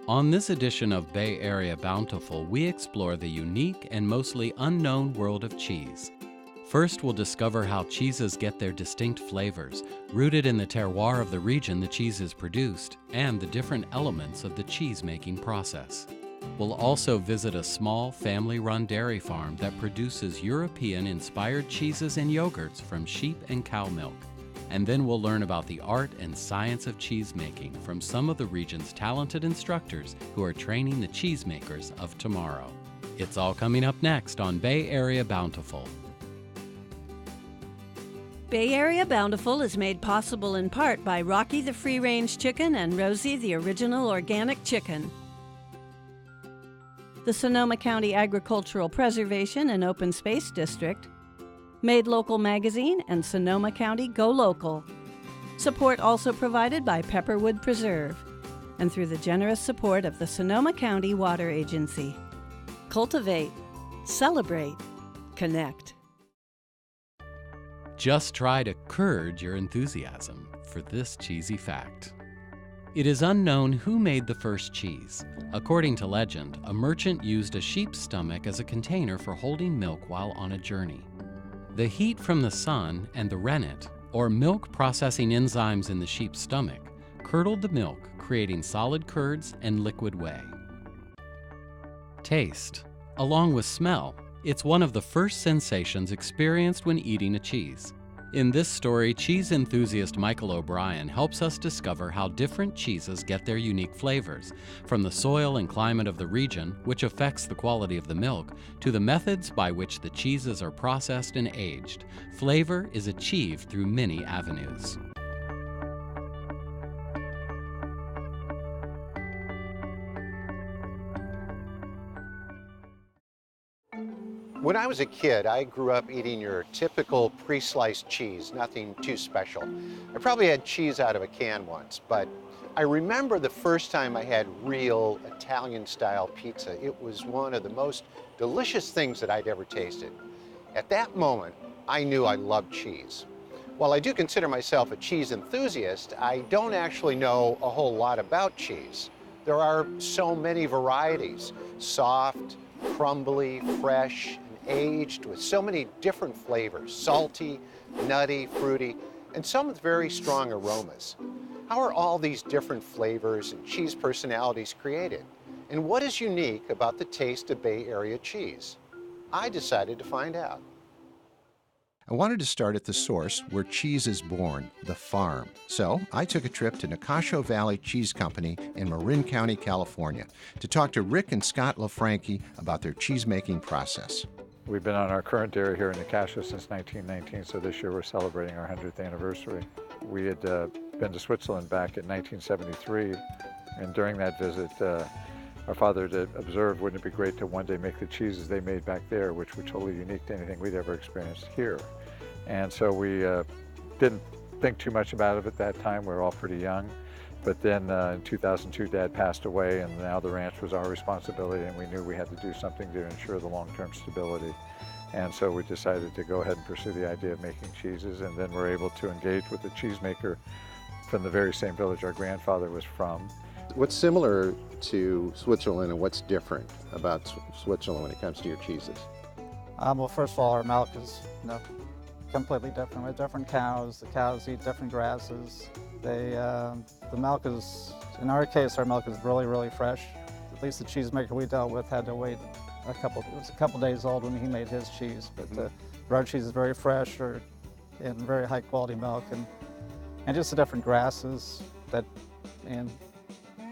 On this edition of Bay Area Bountiful, we explore the unique and mostly unknown world of cheese. First, we'll discover how cheeses get their distinct flavors, rooted in the terroir of the region the cheese is produced, and the different elements of the cheese-making process. We'll also visit a small, family-run dairy farm that produces European-inspired cheeses and yogurts from sheep and cow milk. And then we'll learn about the art and science of cheesemaking from some of the region's talented instructors who are training the cheesemakers of tomorrow. It's all coming up next on Bay Area Bountiful. Bay Area Bountiful is made possible in part by Rocky the free-range chicken and Rosie the original organic chicken. The Sonoma County Agricultural Preservation and Open Space District, Made Local Magazine, and Sonoma County Go Local. Support also provided by Pepperwood Preserve and through the generous support of the Sonoma County Water Agency. Cultivate, celebrate, connect. Just try to curd your enthusiasm for this cheesy fact. It is unknown who made the first cheese. According to legend, a merchant used a sheep's stomach as a container for holding milk while on a journey. The heat from the sun and the rennet, or milk processing enzymes in the sheep's stomach, curdled the milk, creating solid curds and liquid whey. Taste. Along with smell, it's one of the first sensations experienced when eating a cheese. In this story, cheese enthusiast Michael O'Brien helps us discover how different cheeses get their unique flavors, from the soil and climate of the region, which affects the quality of the milk, to the methods by which the cheeses are processed and aged. Flavor is achieved through many avenues. When I was a kid, I grew up eating your typical pre-sliced cheese, nothing too special. I probably had cheese out of a can once, but I remember the first time I had real Italian-style pizza. It was one of the most delicious things that I'd ever tasted. At that moment, I knew I loved cheese. While I do consider myself a cheese enthusiast, I don't actually know a whole lot about cheese. There are so many varieties, soft, crumbly, fresh, aged with so many different flavors, salty, nutty, fruity, and some with very strong aromas. How are all these different flavors and cheese personalities created? And what is unique about the taste of Bay Area cheese? I decided to find out. I wanted to start at the source where cheese is born, the farm. So I took a trip to Nacosho Valley Cheese Company in Marin County, California, to talk to Rick and Scott LaFranchi about their cheese-making process. We've been on our current dairy here in Nacosho since 1919, so this year we're celebrating our 100th anniversary. We had been to Switzerland back in 1973, and during that visit, our father had observed, wouldn't it be great to one day make the cheeses they made back there, which were totally unique to anything we'd ever experienced here. And so we didn't think too much about it at that time. We were all pretty young. But then in 2002, Dad passed away, and now the ranch was our responsibility, and we knew we had to do something to ensure the long-term stability. And so we decided to go ahead and pursue the idea of making cheeses, and then we're able to engage with a cheesemaker from the very same village our grandfather was from. What's similar to Switzerland and what's different about Switzerland when it comes to your cheeses? Well, first of all, our milk is completely different. With different cows, the cows eat different grasses. The milk is, in our case, our milk is really, really fresh. At least the cheesemaker we dealt with had to wait it was a couple days old when he made his cheese. But our cheese is very fresh and very high quality milk, and just the different grasses and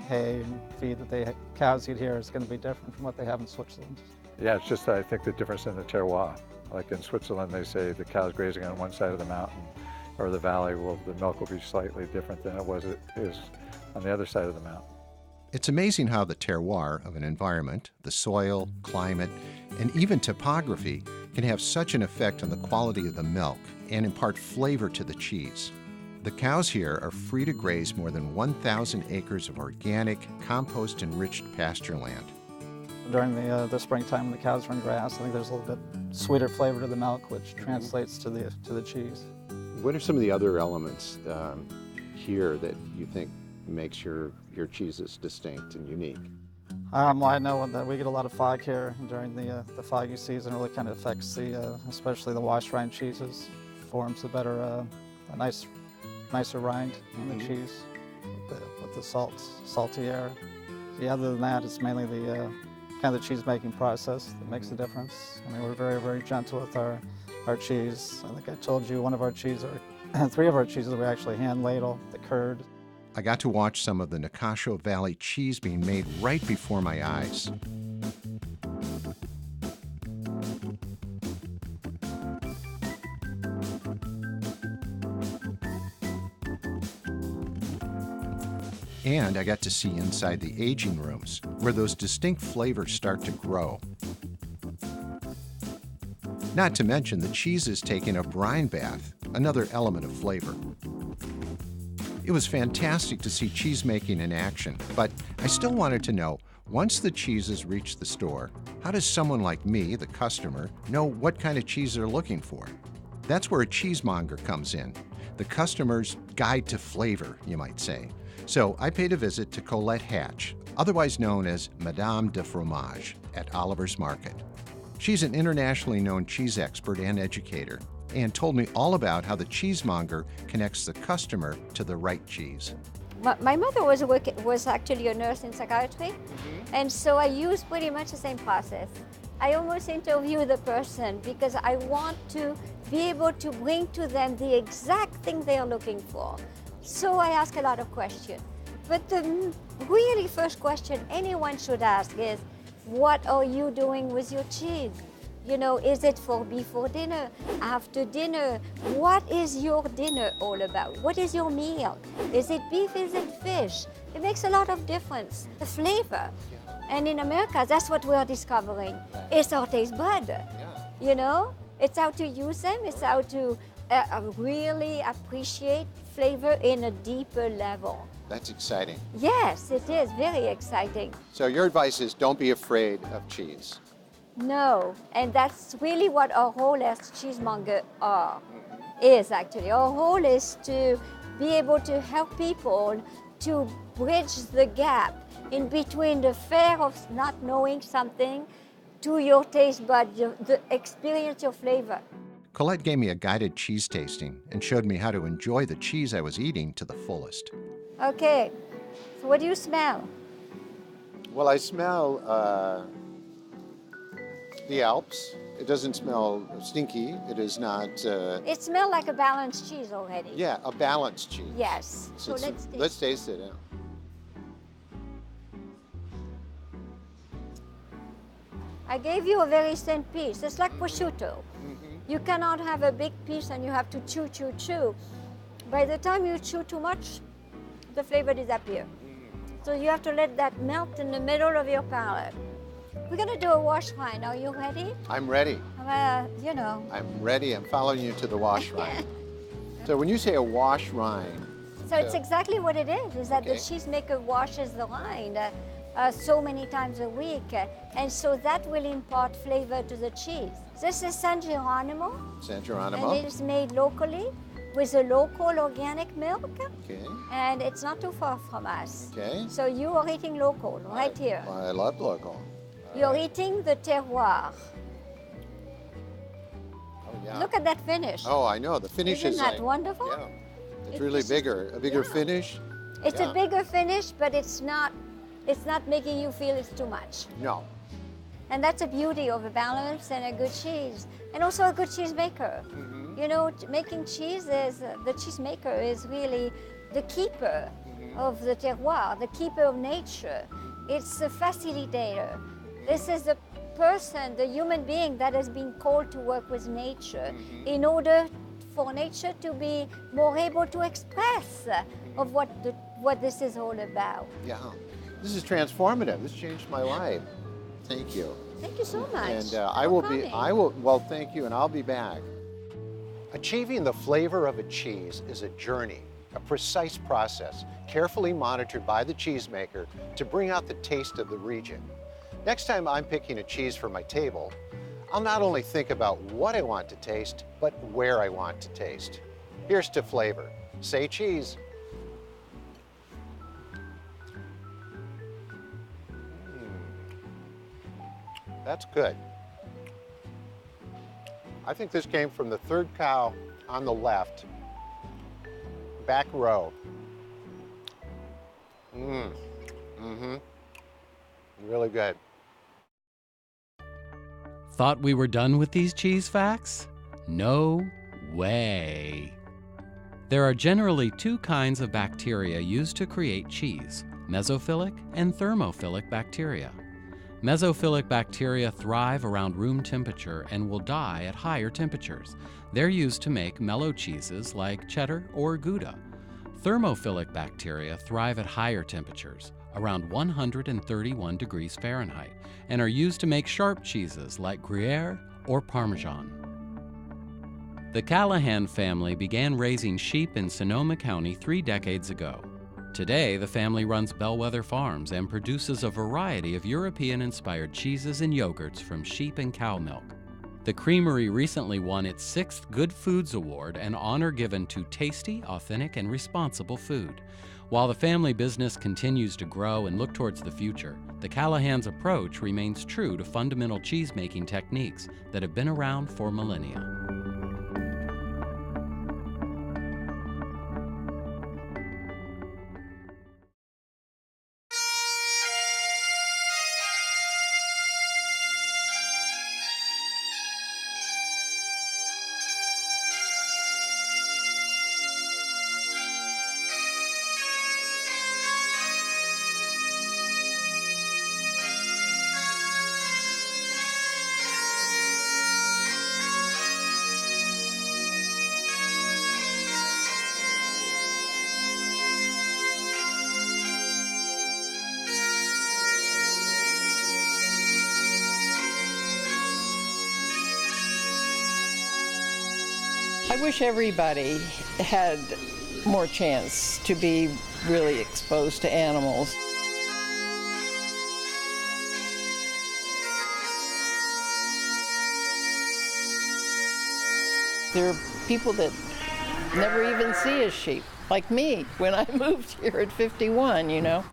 hay and feed that the cows eat here is going to be different from what they have in Switzerland. Yeah, it's just, I think, the difference in the terroir. Like in Switzerland, they say the cows grazing on one side of the mountain or the valley, the milk will be slightly different than it is on the other side of the mountain. It's amazing how the terroir of an environment, the soil, climate, and even topography can have such an effect on the quality of the milk and impart flavor to the cheese. The cows here are free to graze more than 1,000 acres of organic, compost-enriched pasture land. During the springtime when the cows are in grass, I think there's a little bit sweeter flavor to the milk, which translates to the cheese. What are some of the other elements here that you think makes your your cheeses distinct and unique? Well, I know that we get a lot of fog here during the foggy season. It really kind of affects especially the wash rind cheeses. Forms a better, a nicer rind on the cheese with the salty air. Yeah, other than that, it's mainly the kind of the cheese making process that makes the difference. I mean, we're very, very gentle with our cheese. I think I told you one of our cheeses, or 3 of our cheeses, we actually hand ladle the curd. I got to watch some of the Nacasho Valley cheese being made right before my eyes. And I got to see inside the aging rooms, where those distinct flavors start to grow. Not to mention the cheese is taking a brine bath, another element of flavor. It was fantastic to see cheese making in action, but I still wanted to know, once the cheeses reach the store, how does someone like me, the customer, know what kind of cheese they're looking for? That's where a cheesemonger comes in, the customer's guide to flavor, you might say. So I paid a visit to Colette Hatch, otherwise known as Madame de Fromage, at Oliver's Market. She's an internationally known cheese expert and educator, and told me all about how the cheesemonger connects the customer to the right cheese. My mother was actually a nurse in psychiatry, and so I used pretty much the same process. I almost interview the person because I want to be able to bring to them the exact thing they are looking for. So I ask a lot of questions. But the really first question anyone should ask is, what are you doing with your cheese? You know, is it before dinner, after dinner? What is your dinner all about? What is your meal? Is it beef, is it fish? It makes a lot of difference, the flavor. And in America, that's what we're discovering. It's our taste bud, you know? It's how to use them, it's how to really appreciate flavor in a deeper level. That's exciting. Yes, it is very exciting. So your advice is don't be afraid of cheese. No, and that's really what our role as cheesemonger is actually. Our role is to be able to help people to bridge the gap in between the fear of not knowing something to your taste bud, the experience of flavor. Colette gave me a guided cheese tasting and showed me how to enjoy the cheese I was eating to the fullest. Okay, so what do you smell? Well, I smell the Alps. It doesn't smell stinky. It is not... It smells like a balanced cheese already. Yeah, a balanced cheese. Yes, so Let's taste it. Yeah. I gave you a very thin piece. It's like prosciutto. You cannot have a big piece and you have to chew, chew, chew. By the time you chew too much, the flavor disappears. So you have to let that melt in the middle of your palate. We're gonna do a wash rind. Are you ready? I'm ready. You know. I'm ready. I'm following you to the wash rind. So when you say a wash rind... So it's exactly what it is that the cheesemaker washes the rind so many times a week. And so that will impart flavor to the cheese. This is San Geronimo. San Geronimo. And it is made locally with a local organic milk. Okay. And it's not too far from us. Okay. So you are eating local right here. I love local. You're eating the terroir. Oh, yeah. Look at that finish. Oh, I know. The finish Isn't is that like, wonderful? Yeah. It's really bigger. A bigger finish. It's a bigger finish, but it's not making you feel it's too much. No. And that's the beauty of a balance and a good cheese. And also a good cheesemaker. You know, making cheese is, the cheesemaker is really the keeper of the terroir, the keeper of nature. It's a facilitator. This is the person, the human being that has been called to work with nature in order for nature to be more able to express of what this is all about. Yeah. This is transformative. This changed my life. Thank you. Thank you so much. And well, thank you, and I'll be back. Achieving the flavor of a cheese is a journey, a precise process, carefully monitored by the cheesemaker to bring out the taste of the region. Next time I'm picking a cheese for my table, I'll not only think about what I want to taste, but where I want to taste. Here's to flavor. Say cheese. That's good. I think this came from the third cow on the left, back row. Really good. Thought we were done with these cheese facts? No way. There are generally two kinds of bacteria used to create cheese, mesophilic and thermophilic bacteria. Mesophilic bacteria thrive around room temperature and will die at higher temperatures. They're used to make mellow cheeses like cheddar or Gouda. Thermophilic bacteria thrive at higher temperatures, around 131 degrees Fahrenheit, and are used to make sharp cheeses like Gruyere or Parmesan. The Callahan family began raising sheep in Sonoma County 3 decades ago. Today, the family runs Bellwether Farms and produces a variety of European-inspired cheeses and yogurts from sheep and cow milk. The creamery recently won its 6th Good Foods Award, an honor given to tasty, authentic, and responsible food. While the family business continues to grow and look towards the future, the Callahans' approach remains true to fundamental cheese-making techniques that have been around for millennia. I wish everybody had more chance to be really exposed to animals. There are people that never even see a sheep, like me when I moved here at 51, you know.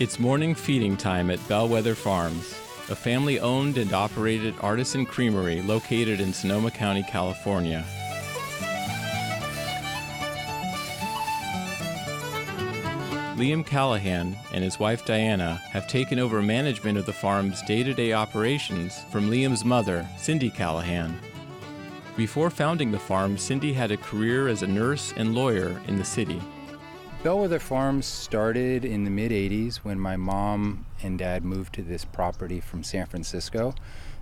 It's morning feeding time at Bellwether Farms, a family-owned and operated artisan creamery located in Sonoma County, California. Liam Callahan and his wife Diana have taken over management of the farm's day-to-day operations from Liam's mother, Cindy Callahan. Before founding the farm, Cindy had a career as a nurse and lawyer in the city. Bellwether Farms started in the mid-'80s when my mom and dad moved to this property from San Francisco.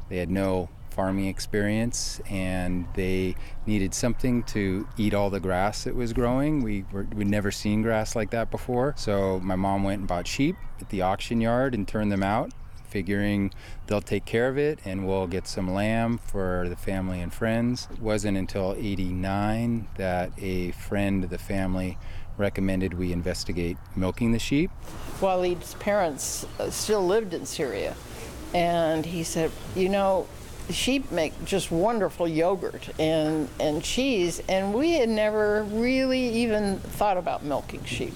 They had no farming experience and they needed something to eat all the grass that was growing. We'd never seen grass like that before. So my mom went and bought sheep at the auction yard and turned them out, figuring they'll take care of it and we'll get some lamb for the family and friends. It wasn't until '89 that a friend of the family recommended we investigate milking the sheep. Waleed's parents still lived in Syria, and he said, you know, sheep make just wonderful yogurt and cheese, and we had never really even thought about milking sheep.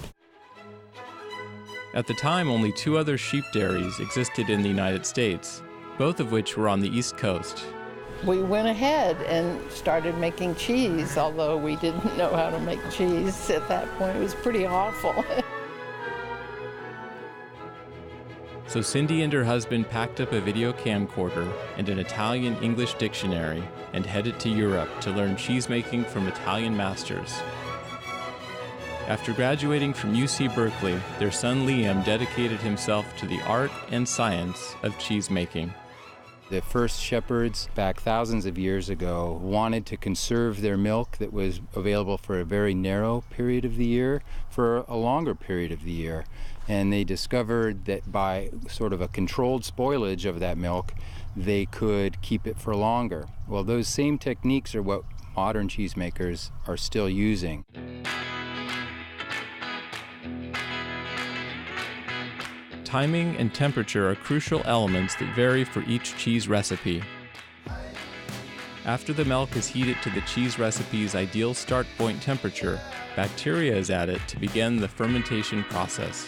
At the time, only 2 other sheep dairies existed in the United States, both of which were on the East Coast. We went ahead and started making cheese, although we didn't know how to make cheese at that point. It was pretty awful. So Cindy and her husband packed up a video camcorder and an Italian-English dictionary and headed to Europe to learn cheesemaking from Italian masters. After graduating from UC Berkeley, their son Liam dedicated himself to the art and science of cheesemaking. The first shepherds back thousands of years ago wanted to conserve their milk that was available for a very narrow period of the year for a longer period of the year. And they discovered that by sort of a controlled spoilage of that milk, they could keep it for longer. Well, those same techniques are what modern cheesemakers are still using. Timing and temperature are crucial elements that vary for each cheese recipe. After the milk is heated to the cheese recipe's ideal start point temperature, bacteria is added to begin the fermentation process.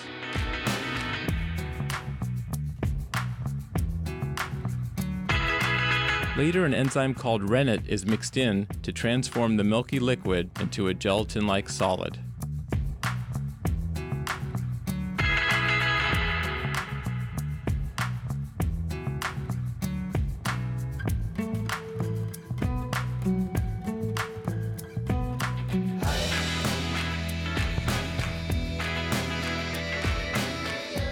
Later, an enzyme called rennet is mixed in to transform the milky liquid into a gelatin-like solid.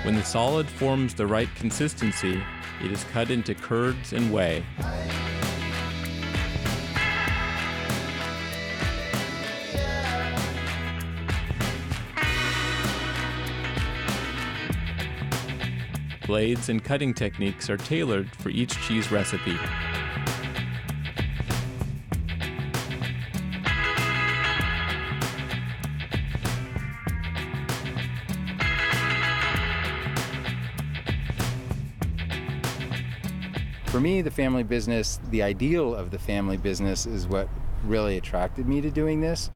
When the solid forms the right consistency, it is cut into curds and whey. Blades and cutting techniques are tailored for each cheese recipe. For me, the family business, the ideal of the family business is what really attracted me to doing this.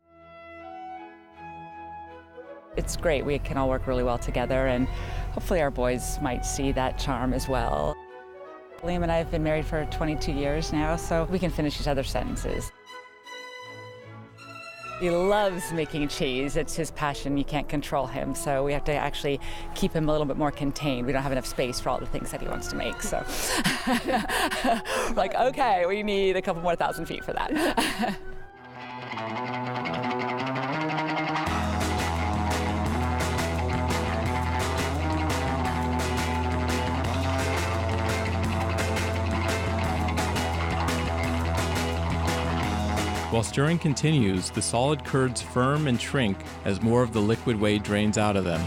It's great. We can all work really well together, and hopefully our boys might see that charm as well. Liam and I have been married for 22 years now, so we can finish each other's sentences. He loves making cheese. It's his passion. You can't control him, so we have to actually keep him a little bit more contained. We don't have enough space for all the things that he wants to make, so. Like, okay, we need a couple more 1,000 feet for that. While stirring continues, the solid curds firm and shrink as more of the liquid whey drains out of them.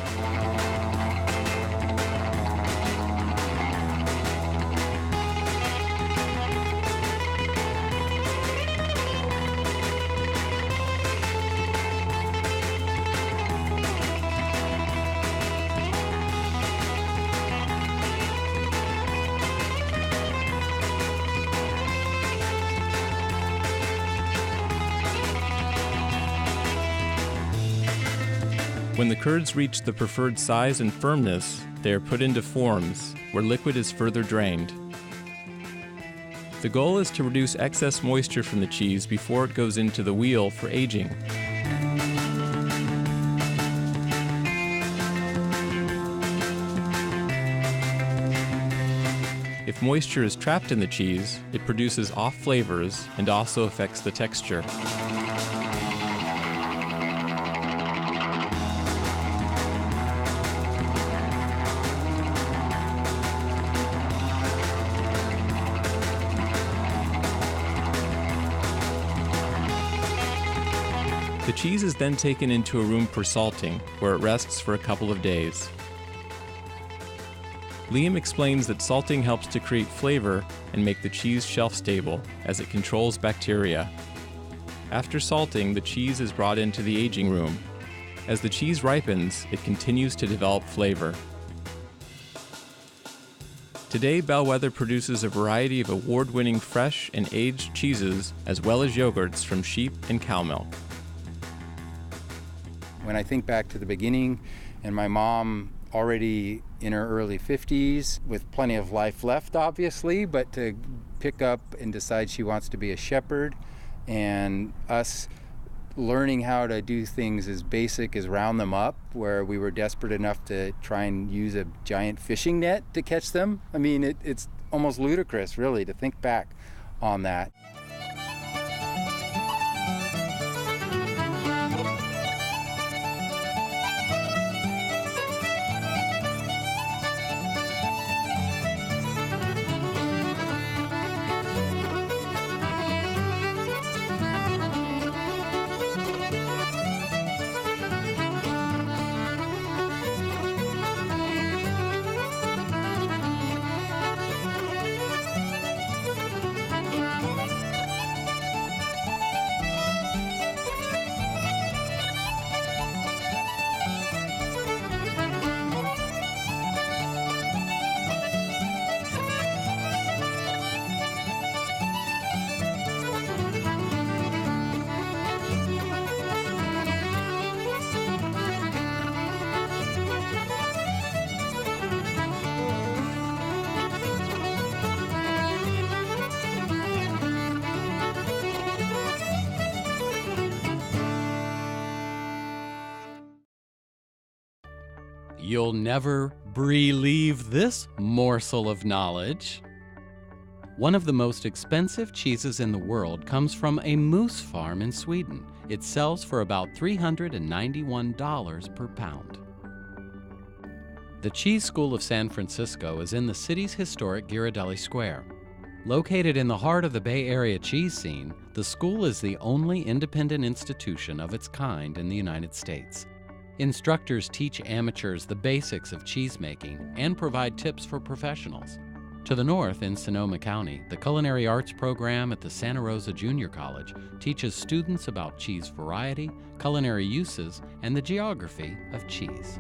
When the curds reach the preferred size and firmness, they are put into forms, where liquid is further drained. The goal is to reduce excess moisture from the cheese before it goes into the wheel for aging. If moisture is trapped in the cheese, it produces off flavors and also affects the texture. The cheese is then taken into a room for salting, where it rests for a couple of days. Liam explains that salting helps to create flavor and make the cheese shelf-stable, as it controls bacteria. After salting, the cheese is brought into the aging room. As the cheese ripens, it continues to develop flavor. Today, Bellwether produces a variety of award-winning fresh and aged cheeses, as well as yogurts from sheep and cow milk. When I think back to the beginning, and my mom already in her early 50s, with plenty of life left, obviously, but to pick up and decide she wants to be a shepherd, and us learning how to do things as basic as round them up, where we were desperate enough to try and use a giant fishing net to catch them. I mean, it's almost ludicrous, really, to think back on that. You'll never believe this morsel of knowledge. One of the most expensive cheeses in the world comes from a moose farm in Sweden. It sells for about $391 per pound. The Cheese School of San Francisco is in the city's historic Ghirardelli Square. Located in the heart of the Bay Area cheese scene, the school is the only independent institution of its kind in the United States. Instructors teach amateurs the basics of cheesemaking and provide tips for professionals. To the north, in Sonoma County, the Culinary Arts program at the Santa Rosa Junior College teaches students about cheese variety, culinary uses, and the geography of cheese.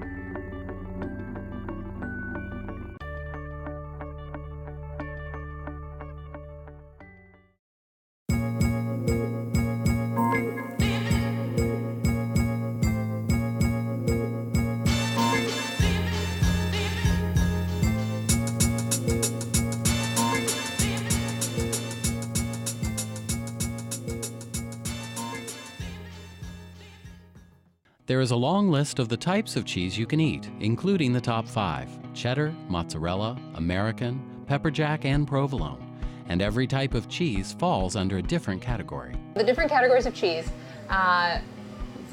There is a long list of the types of cheese you can eat, including the top 5: cheddar, mozzarella, American, pepper jack, and provolone. And every type of cheese falls under a different category. The different categories of cheese,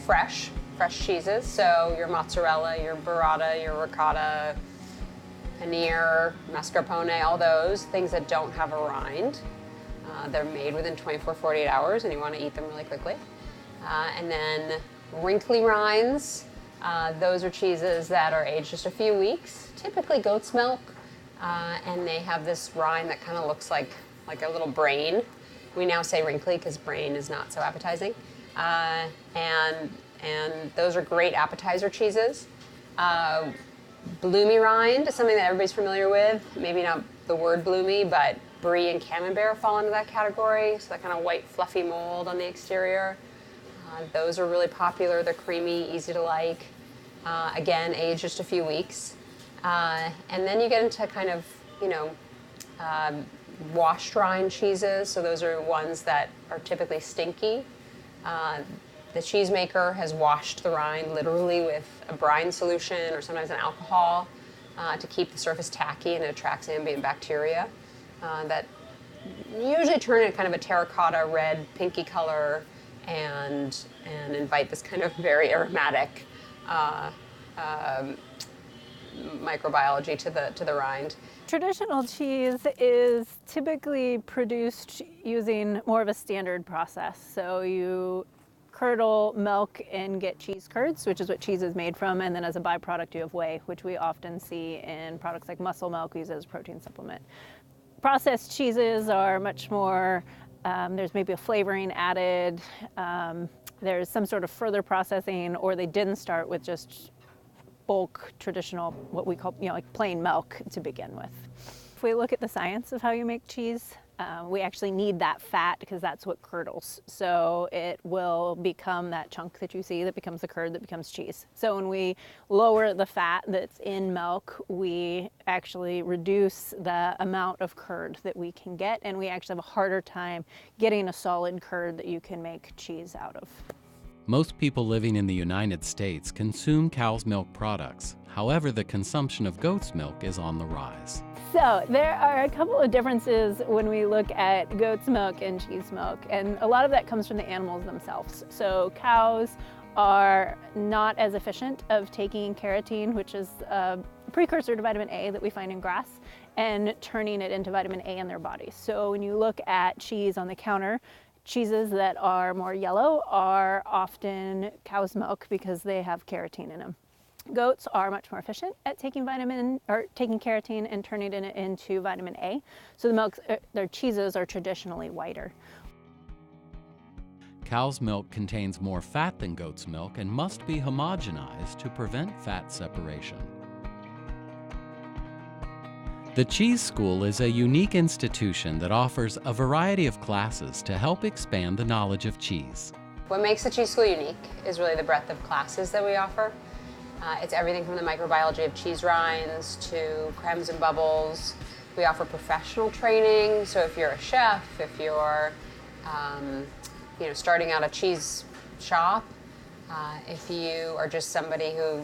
fresh cheeses, so your mozzarella, your burrata, your ricotta, paneer, mascarpone, all those things that don't have a rind. They're made within 48 hours and you want to eat them really quickly. And then wrinkly rinds, those are cheeses that are aged just a few weeks, typically goat's milk, and they have this rind that kind of looks like a little brain. We now say wrinkly because brain is not so appetizing. And those are great appetizer cheeses. Bloomy rind is something that everybody's familiar with, maybe not the word bloomy, but brie and camembert fall into that category, so that kind of white fluffy mold on the exterior. Those are really popular. They're creamy, easy to like. Again, aged just a few weeks. And then you get into kind of, washed rind cheeses. So those are ones that are typically stinky. The cheesemaker has washed the rind literally with a brine solution or sometimes an alcohol to keep the surface tacky, and it attracts ambient bacteria that usually turn it kind of a terracotta red, pinky color, and invite this kind of very aromatic microbiology to the rind. Traditional cheese is typically produced using more of a standard process. So you curdle milk and get cheese curds, which is what cheese is made from, and then as a byproduct you have whey, which we often see in products like muscle milk used as a protein supplement. Processed cheeses are much more there's maybe a flavoring added, there's some sort of further processing, or they didn't start with just bulk traditional, what we call, like plain milk to begin with. If we look at the science of how you make cheese, we actually need that fat because that's what curdles. So it will become that chunk that you see that becomes the curd that becomes cheese. So when we lower the fat that's in milk, we actually reduce the amount of curd that we can get, and we actually have a harder time getting a solid curd that you can make cheese out of. Most people living in the United States consume cow's milk products. However, the consumption of goat's milk is on the rise. So there are a couple of differences when we look at goat's milk and cheese milk, and a lot of that comes from the animals themselves. So cows are not as efficient of taking carotene, which is a precursor to vitamin A that we find in grass, and turning it into vitamin A in their bodies. So when you look at cheese on the counter, cheeses that are more yellow are often cow's milk because they have carotene in them. Goats are much more efficient at taking carotene and turning it into vitamin A. So their cheeses are traditionally whiter. Cow's milk contains more fat than goat's milk and must be homogenized to prevent fat separation. The Cheese School is a unique institution that offers a variety of classes to help expand the knowledge of cheese. What makes the Cheese School unique is really the breadth of classes that we offer. It's everything from the microbiology of cheese rinds to cremes and bubbles. We offer professional training, so if you're a chef, if you're starting out a cheese shop, if you are just somebody who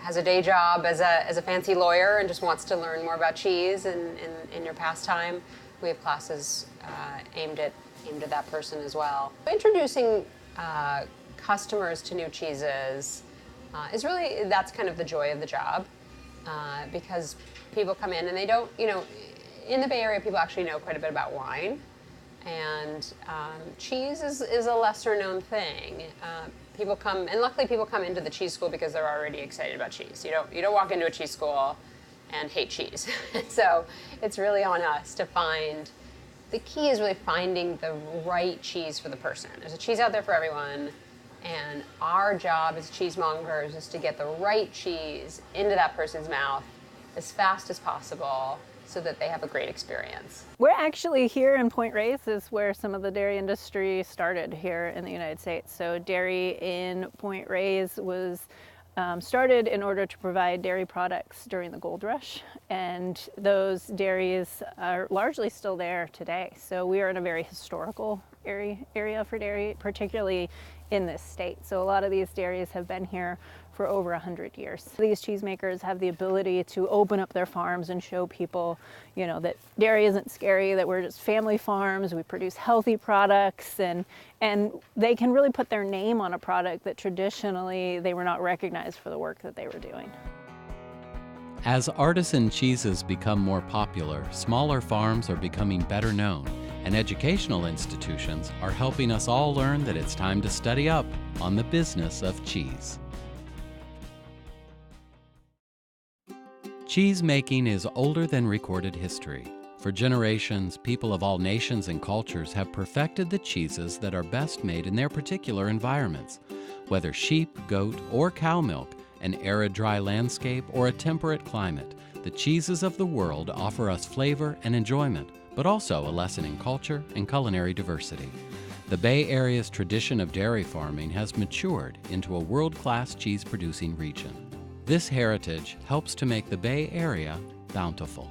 has a day job as a fancy lawyer and just wants to learn more about cheese in your pastime, we have classes aimed at that person as well. Introducing customers to new cheeses is really, that's kind of the joy of the job, because people come in and they don't, in the Bay Area people actually know quite a bit about wine, and cheese is a lesser known thing. People come, and luckily people come into the cheese school because they're already excited about cheese. You don't walk into a cheese school and hate cheese. So it's really on us to find, the key is really finding the right cheese for the person. There's a cheese out there for everyone, and our job as cheesemongers is to get the right cheese into that person's mouth as fast as possible so that they have a great experience. We're actually here in Point Reyes is where some of the dairy industry started here in the United States. So dairy in Point Reyes was started in order to provide dairy products during the gold rush, and those dairies are largely still there today. So we are in a very historical area for dairy, particularly in this state. So a lot of these dairies have been here for over 100 years. These cheesemakers have the ability to open up their farms and show people, that dairy isn't scary, that we're just family farms, we produce healthy products, and they can really put their name on a product that traditionally they were not recognized for the work that they were doing. As artisan cheeses become more popular, smaller farms are becoming better known, and educational institutions are helping us all learn that it's time to study up on the business of cheese. Cheese making is older than recorded history. For generations, people of all nations and cultures have perfected the cheeses that are best made in their particular environments. Whether sheep, goat, or cow milk, an arid dry landscape, or a temperate climate, the cheeses of the world offer us flavor and enjoyment, but also a lesson in culture and culinary diversity. The Bay Area's tradition of dairy farming has matured into a world-class cheese-producing region. This heritage helps to make the Bay Area bountiful.